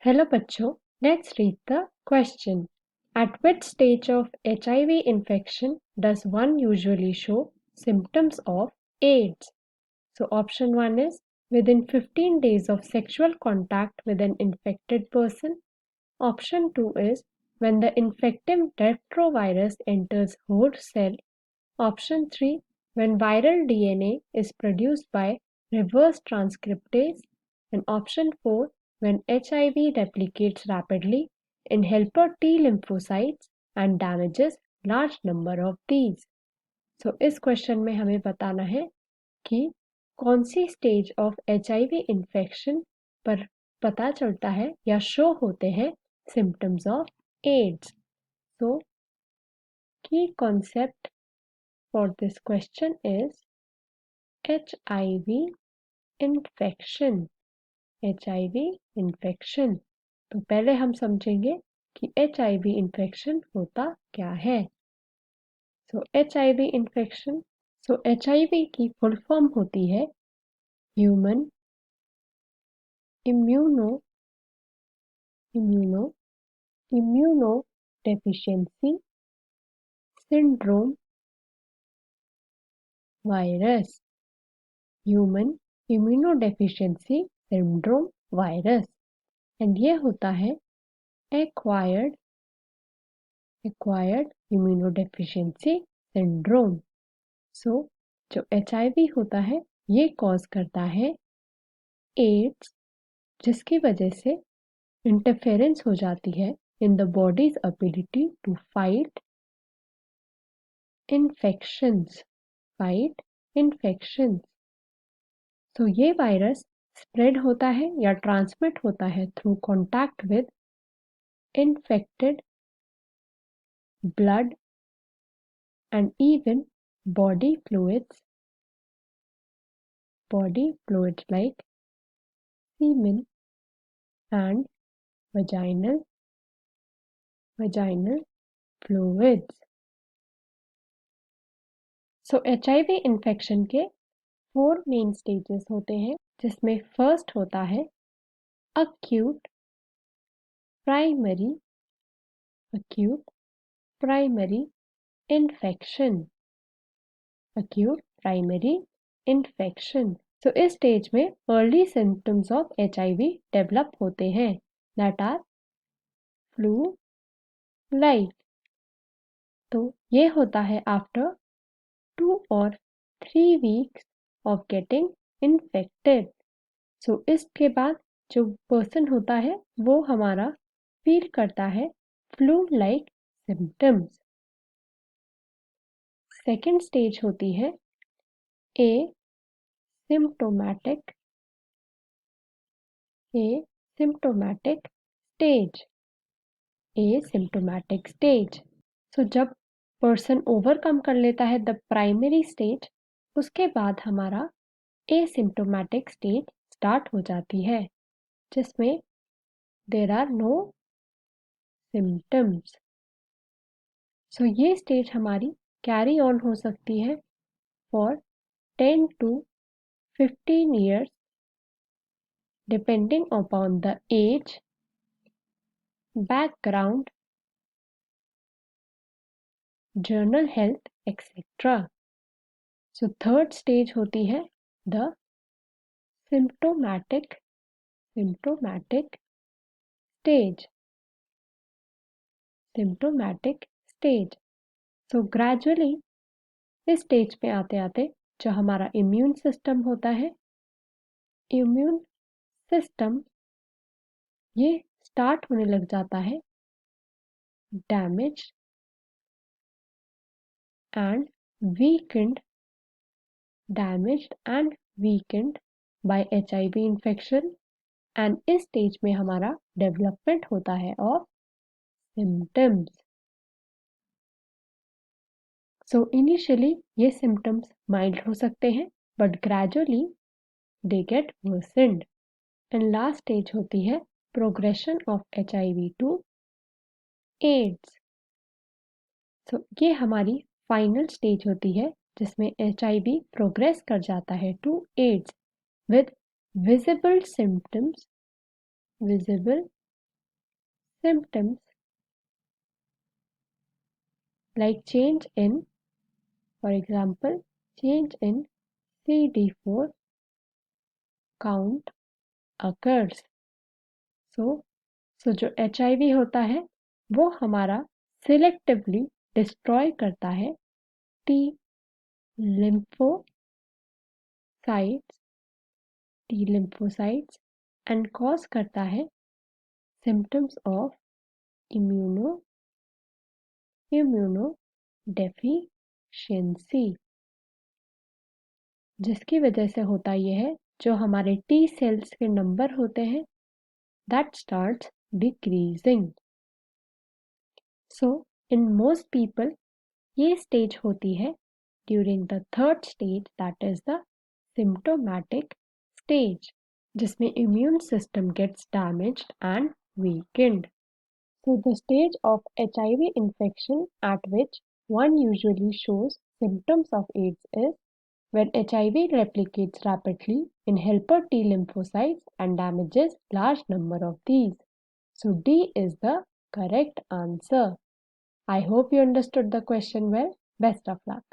Hello बच्चों, let's read the question. At which stage of HIV infection does one usually show symptoms of AIDS? So option 1 is within 15 days of sexual contact with an infected person. Option 2 is when the infective retrovirus enters host cell. Option 3 when viral DNA is produced by reverse transcriptase. And option 4 when HIV replicates rapidly in helper T lymphocytes and damages large number of these. So इस question में हमें बताना है कि कौन सी stage of HIV infection पर पता चलता है या शो होते हैं symptoms of AIDS. So key concept for this question is HIV infection. HIV infection. तो पहले हम समझेंगे कि HIV infection होता क्या है. So HIV infection. So HIV की फुल फॉर्म होती है Human Immunodeficiency Syndrome Virus. Human Immunodeficiency Syndrome Virus. And ये होता है acquired immunodeficiency syndrome. So जो HIV होता है ये कॉज करता है एड्स, जिसकी वजह से इंटरफेरेंस हो जाती है in the bodies ability to fight infections. So ये वायरस स्प्रेड होता है या ट्रांसमिट होता है through contact with infected blood and even body fluids like semen and vaginal fluids. So HIV infection के 4 मेन स्टेजेस होते हैं, जिसमें फर्स्ट होता है acute primary infection. So इस स्टेज में early symptoms of HIV develop होते हैं, दैट आर फ्लू लाइक. तो ये होता है after 2 or 3 weeks of getting infected. सो इसके बाद जो पर्सन होता है वो हमारा फील करता है flu like symptoms. Second stage होती है asymptomatic stage. सो जब पर्सन ओवरकम कर लेता है द प्राइमरी स्टेज, उसके बाद हमारा एसिम्टोमेटिक स्टेज स्टार्ट हो जाती है, जिसमें देयर आर नो सिम्टम्स. सो ये स्टेज हमारी कैरी ऑन हो सकती है for 10 to 15 years depending upon the age, background, general health, etc. So third stage होती है the symptomatic stage. So gradually इस स्टेज पे आते आते जो हमारा इम्यून सिस्टम होता है, इम्यून सिस्टम ये स्टार्ट होने लग जाता है damage and weakened by HIV infection. And इस स्टेज में हमारा डेवलपमेंट होता है ऑफ सिम्टम्स. सो इनिशियली ये सिम्टम्स माइल्ड हो सकते हैं, but gradually they get worsened. And last stage होती है progression of HIV to AIDS. So ये हमारी फाइनल स्टेज होती है जिसमें HIV प्रोग्रेस कर जाता है to AIDS with visible symptoms like change in, for example, change in CD4 count occurs. So जो HIV होता है वो हमारा सिलेक्टिवली डिस्ट्रॉय करता है T lymphocytes एंड कॉज करता है symptoms of immunodeficiency, जिसकी वजह से होता यह है जो हमारे T सेल्स के नंबर होते हैं that starts decreasing. So in most people ये स्टेज होती है during the third stage, that is the symptomatic stage, जिसमें immune system gets damaged and weakened. So the stage of HIV infection at which one usually shows symptoms of AIDS is when HIV replicates rapidly in helper T lymphocytes and damages large number of these. So D is the correct answer. I hope you understood the question well. Best of luck.